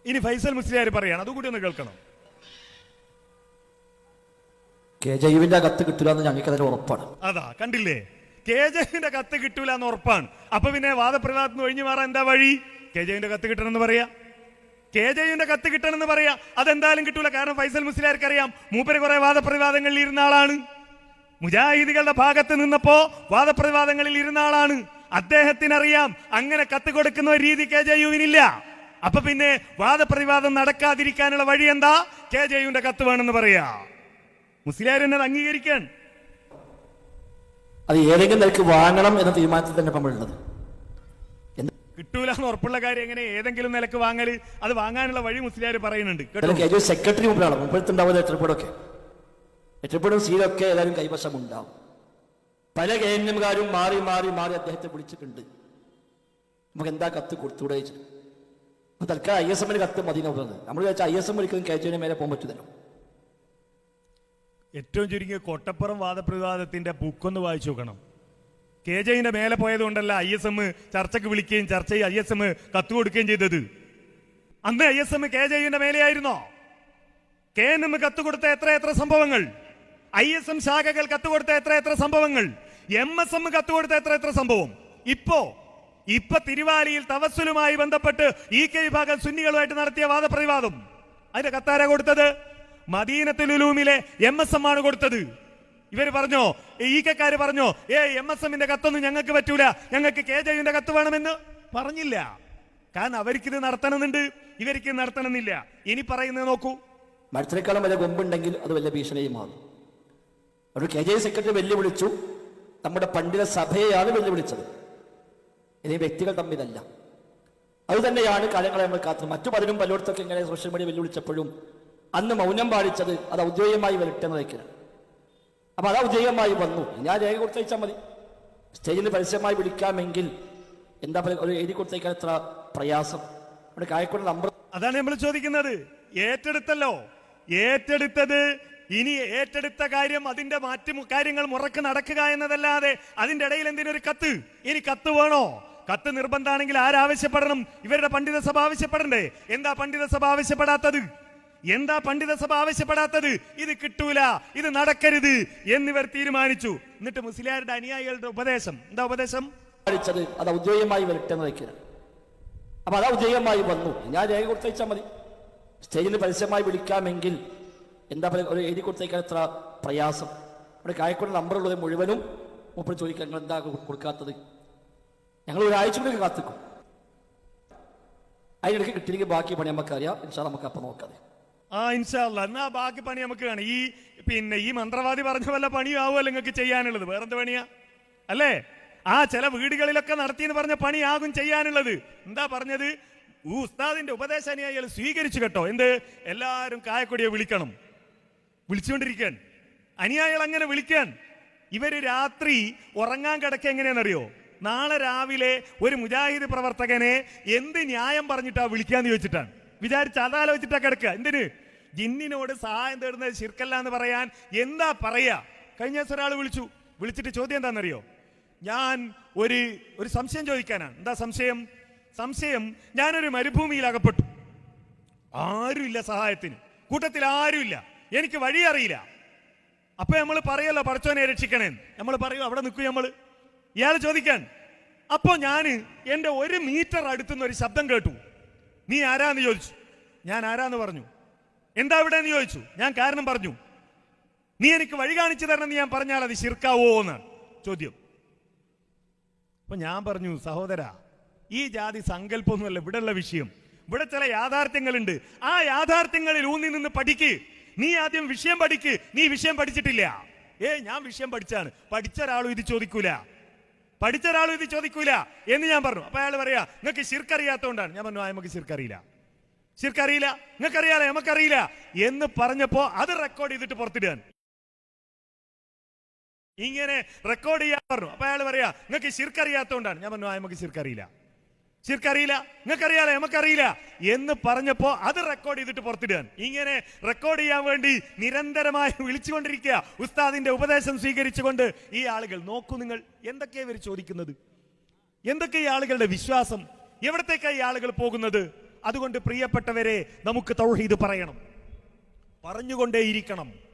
ഇനി ഫൈസൽ മുസ്ലിയാർ പറയാണ്, അതുകൂടി ഒന്ന് കേൾക്കണം. KJUവിന്റെ കത്ത് കിട്ടില്ല എന്ന് ഞങ്ങൾക്ക് അതിന് ഉറപ്പാണ്. അതാ കണ്ടില്ലേ, KJUവിന്റെ കത്ത് കിട്ടൂല എന്ന് ഉറപ്പാണ്. അപ്പൊ പിന്നെ വാദപ്രതിവാദത്തിന് ഒഴിഞ്ഞു മാറാൻ എന്താ വഴി? KJUവിന്റെ കത്ത് കിട്ടണമെന്ന് പറയാ, KJUവിന്റെ കത്ത് കിട്ടണമെന്ന് പറയാ. അതെന്തായാലും കിട്ടൂല. കാരണം ഫൈസൽ മുസ്ലിയാർക്ക് അറിയാം, മൂപ്പര് കുറെ വാദപ്രതിവാദങ്ങളിൽ ഇരുന്ന ആളാണ്. മുജാഹിദികളുടെ ഭാഗത്ത് നിന്നപ്പോ വാദപ്രതിവാദങ്ങളിൽ ഇരുന്ന ആളാണ്. അദ്ദേഹത്തിനറിയാം അങ്ങനെ കത്ത് കൊടുക്കുന്ന ഒരു രീതി KJUവിനില്ല. അപ്പൊ പിന്നെ വാദപ്രതിവാദം നടക്കാതിരിക്കാനുള്ള വഴി എന്താ? KJUവിന്റെ കത്ത് വേണമെന്ന് പറയാ. മുസ്ലിയാർ എന്നത് അംഗീകരിക്കാൻ അത് ഏതെങ്കിലും നിലക്ക് വാങ്ങണം എന്ന തീരുമാനത്തിൽ തന്നെ നമ്മളുള്ളത്. കിട്ടൂല എന്ന് ഉറപ്പുള്ള കാര്യം എങ്ങനെ ഏതെങ്കിലും നിലക്ക് വാങ്ങല്? അത് വാങ്ങാനുള്ള വഴി മുസ്ലിയാർ പറയുന്നുണ്ട്. സെക്രട്ടറി മുമ്പിലാണ് മുമ്പത്തുണ്ടാവുന്ന ലെറ്റർപേഡൊക്കെ, ലെറ്റർപേഡും സീലൊക്കെ എല്ലാവരും കൈവശം ഉണ്ടാവും. പല KNMകാരും മാറി മാറി മാറി അദ്ദേഹത്തെ വിളിച്ചിട്ടുണ്ട്. നമുക്ക് എന്താ കത്ത് കൊടുത്തൂടെ? തൽക്കാലം ISMന് കത്ത് മതി നോക്കുന്നത്. നമ്മൾ വിചാരിച്ച ISM ഒരിക്കലും KJUവിന് മേലെ പോകാൻ പറ്റുന്നല്ലോ. ഏറ്റവും ചുരുങ്ങിയ കൊട്ടപ്പുറം വാദപ്രതിവാദത്തിന്റെ ബുക്കൊന്ന് വായിച്ചു നോക്കണം. KJUവിന്റെ മേലെ പോയതുകൊണ്ടല്ല ISM ചർച്ചയ്ക്ക് വിളിക്കുകയും ചർച്ചയിൽ ISM കത്ത് കൊടുക്കുകയും ചെയ്തത്. അന്ന് ISM KJUവിന്റെ മേലെയായിരുന്നോ? KNM കത്ത് കൊടുത്ത എത്ര സംഭവങ്ങൾ, ISM ശാഖകൾ കത്ത് കൊടുത്ത എത്ര സംഭവങ്ങൾ, MSM കത്ത് കൊടുത്ത എത്ര സംഭവം. ഇപ്പൊ തിരുവാലിയിൽ തവസ്സുലുമായി ബന്ധപ്പെട്ട് EK വിഭാഗം സുന്നികളുമായിട്ട് നടത്തിയ വാദപ്രതിവാദം, അതിന്റെ കത്താരാ കൊടുത്തത്? മദീനത്തുൽ ഉലൂമിലെ MSM ആണ് കൊടുത്തത്. ഇവര് പറഞ്ഞോ, EKക്കാര് പറഞ്ഞോ, MSMന്റെ കത്തൊന്നും ഞങ്ങൾക്ക് പറ്റൂല, ഞങ്ങൾക്ക് KJUവിന്റെ കത്ത് വേണമെന്ന് പറഞ്ഞില്ല. കാരണം അവർക്കിത് നടത്തണമെന്നുണ്ട്, ഇവർക്ക് നടത്തണമെന്നില്ല. ഇനി പറയുന്നത് നോക്കൂ. മരത്തിനേക്കാളും വലിയ കൊമ്പുണ്ടെങ്കിൽ അത് വലിയ ഭീഷണിയും മാറും. ഒരു KJU സെക്രട്ടറി വെല്ലുവിളിച്ചു, നമ്മുടെ പണ്ഡിത സഭയെയാണ് വെല്ലുവിളിച്ചത്. ഇനി വ്യക്തികൾ തമ്മിലല്ല. അതുതന്നെയാണ് കാലങ്ങളെ നമ്മൾ കാത്തുന്നത്. മറ്റു പലരും പലയിടത്തൊക്കെ ഇങ്ങനെ സോഷ്യൽ മീഡിയ വെല്ലുവിളിച്ചപ്പോഴും അന്ന് മൗനം പാലിച്ചത് അത് ഔദ്യോഗികമായി വരട്ടെന്ന് വയ്ക്കണം. അപ്പൊ അത് ഔദ്യോഗികമായി വന്നു. ഞാൻ രേഖ കൊടുത്തയച്ചാൽ മതി. സ്റ്റേജിൽ പരസ്യമായി വിളിക്കാമെങ്കിൽ എന്താ ഒരു എഴുതി കൊടുത്തയക്കാൻ എത്ര പ്രയാസം? അവിടെ കായക്കൂടെ നമ്പർ. അതാണ് നമ്മൾ ചോദിക്കുന്നത്. ഏറ്റെടുത്തല്ലോ, ഏറ്റെടുത്തത്. ഇനി ഏറ്റെടുത്ത കാര്യം അതിന്റെ മറ്റു കാര്യങ്ങൾ മുറക്ക് നടക്കുക എന്നതല്ലാതെ അതിന്റെ ഇടയിൽ എന്തിനൊരു കത്ത്? ഇനി കത്ത് വേണോ? കത്ത് നിർബന്ധമാണെങ്കിൽ ആരാവശ്യപ്പെടണം? ഇവരുടെ പണ്ഡിത സഭ ആവശ്യപ്പെടണ്ടേ? എന്താ പണ്ഡിത സഭ ആവശ്യപ്പെടാത്തത്? ഇത് കിട്ടൂല, ഇത് നടക്കരുത് എന്നിവർ തീരുമാനിച്ചു. എന്നിട്ട് മുസ്ലിയാരുടെ അനുയായികളുടെ ഉപദേശം എന്താ? ഉപദേശം അത് ഔദ്യോഗികമായി വരട്ടെന്ന് വയ്ക്കണം. അപ്പൊ അത് ഔദ്യോഗികമായി വന്നു. ഞാൻ രേഖ കൊടുത്തയച്ചാൽ മതി. സ്റ്റേജിൽ പരസ്യമായി വിളിക്കാമെങ്കിൽ എന്താ ഒരു എഴുതി കൊടുത്തയക്കാൻ എത്ര പ്രയാസം? അവിടെ കായക്കൂടെ നമ്പറുള്ളത് മുഴുവനും മൂപ്പർ ചോദിക്കാൻ നിങ്ങൾ എന്താ കൊടുക്കാത്തത്? ഞങ്ങൾ ഒരാഴ്ച കൂടി കാത്തിക്കും. അതിനിടയ്ക്ക് കിട്ടിയെങ്കിൽ ബാക്കി പണി നമുക്കറിയാം. ഇൻഷാ നമുക്ക് അപ്പം നോക്കാതെ. ഇൻഷാ അല്ലാഹ്. എന്നാ ബാക്കി പണി നമുക്ക് കാണാം. ഈ മന്ത്രവാദി പറഞ്ഞ വല്ല പണിയാവുമല്ലോ നിങ്ങൾക്ക് ചെയ്യാനുള്ളത്. വേറെന്ത് പണിയാ അല്ലേ? ചില വീടുകളിലൊക്കെ നടത്തിയെന്ന് പറഞ്ഞ പണിയാകും ചെയ്യാനുള്ളത്. എന്താ പറഞ്ഞത്? ഉസ്താദിന്റെ ഉപദേശാനുയായികൾ സ്വീകരിച്ചു കേട്ടോ. എന്ത്? എല്ലാവരും കായക്കൊടിയെ വിളിക്കണം, വിളിച്ചുകൊണ്ടിരിക്കാൻ. അനുയായികൾ അങ്ങനെ വിളിക്കാൻ. ഇവര് രാത്രി ഉറങ്ങാൻ കിടക്ക എങ്ങനെയാണെന്നറിയോ? നാളെ രാവിലെ ഒരു മുജാഹിദ് പ്രവർത്തകനെ എന്ത് ന്യായം പറഞ്ഞിട്ടാ വിളിക്കാന്ന് ചോദിച്ചിട്ടാണ്. വിചാരിച്ച് അതാലോചിച്ചിട്ടാ കിടക്കുക. എന്തിന്? ജിന്നിനോട് സഹായം തേടുന്നത് ശിർക്കല്ല എന്ന് പറയാൻ എന്താ പറയാ? കഴിഞ്ഞ ദിവസം ഒരാൾ വിളിച്ചിട്ട് ചോദ്യം എന്താണെന്നറിയോ? ഞാൻ ഒരു സംശയം ചോദിക്കാനാണ്. എന്താ സംശയം? ഞാനൊരു മരുഭൂമിയിൽ അകപ്പെട്ടു, ആരുമില്ല സഹായത്തിന്, കൂട്ടത്തിൽ ആരുമില്ല, എനിക്ക് വഴി അറിയില്ല. അപ്പൊ നമ്മൾ പറയല്ലോ പടച്ചോനെ രക്ഷിക്കണേ, നമ്മൾ പറയൂ, അവിടെ നിൽക്കും ഇയാൾ ചോദിക്കാൻ. അപ്പോ ഞാന് എന്റെ 1 മീറ്റർ അടുത്തുനിന്ന് ഒരു ശബ്ദം കേട്ടു. നീ ആരാന്ന് ചോദിച്ചു. ഞാൻ ആരാന്ന് പറഞ്ഞു. എന്താ ഇവിടെ എന്ന് ചോദിച്ചു. ഞാൻ കാരണം പറഞ്ഞു. നീ എനിക്ക് വഴി കാണിച്ചു തരണമെന്ന് ഞാൻ പറഞ്ഞാൽ അത് ശിർക്കാവോ എന്നാണ് ചോദ്യം. അപ്പൊ ഞാൻ പറഞ്ഞു, സഹോദര, ഈ ജാതി സങ്കല്പമൊന്നുമല്ല ഇവിടെയുള്ള വിഷയം. ഇവിടെ ചില യാഥാർത്ഥ്യങ്ങളുണ്ട്. ആ യാഥാർത്ഥ്യങ്ങളിൽ ഊന്നി നിന്ന് പഠിക്ക്. നീ ആദ്യം വിഷയം പഠിക്ക്. നീ വിഷയം പഠിച്ചിട്ടില്ല. ഞാൻ വിഷയം പഠിച്ചാണ്. പഠിച്ച ഒരാളും ഇത് ചോദിക്കൂല എന്ന് ഞാൻ പറഞ്ഞു. അപ്പൊ അയാൾ പറയാ, നിങ്ങൾക്ക് ശിർക്കറിയാത്തോണ്ടാണ്. ഞാൻ പറഞ്ഞു, നമുക്ക് ശിർക്കറിയില്ല, നിങ്ങൾക്കറിയാലോ, നമുക്കറിയില്ല എന്ന് പറഞ്ഞപ്പോ അത് റെക്കോർഡ് ചെയ്തിട്ട് പുറത്തിടാൻ, ഇങ്ങനെ റെക്കോർഡ് ചെയ്യാൻ പറഞ്ഞു. അപ്പൊ അയാൾ പറയാ, നിങ്ങൾക്ക് ശിർക്കറിയാത്തോണ്ടാണ്. ഞാൻ പറഞ്ഞു, നമുക്ക് ശിർക്കറിയില്ല, നിങ്ങൾക്കറിയാലോ, നമുക്കറിയില്ല എന്ന് പറഞ്ഞപ്പോ അത് റെക്കോർഡ് ചെയ്തിട്ട് പുറത്തിടാൻ, ഇങ്ങനെ റെക്കോർഡ് ചെയ്യാൻ വേണ്ടി നിരന്തരമായി വിളിച്ചുകൊണ്ടിരിക്കുക. ഉസ്താദിന്റെ ഉപദേശം സ്വീകരിച്ചുകൊണ്ട് ഈ ആളുകൾ. നോക്കൂ നിങ്ങൾ, എന്തൊക്കെയാ ഇവർ ചോദിക്കുന്നത്, എന്തൊക്കെ ഈ ആളുകളുടെ വിശ്വാസം, എവിടത്തേക്കാണ് ഈ ആളുകൾ പോകുന്നത്? അതുകൊണ്ട് പ്രിയപ്പെട്ടവരെ, നമുക്ക് തൗഹീദ് പറയണം, പറഞ്ഞുകൊണ്ടേയിരിക്കണം.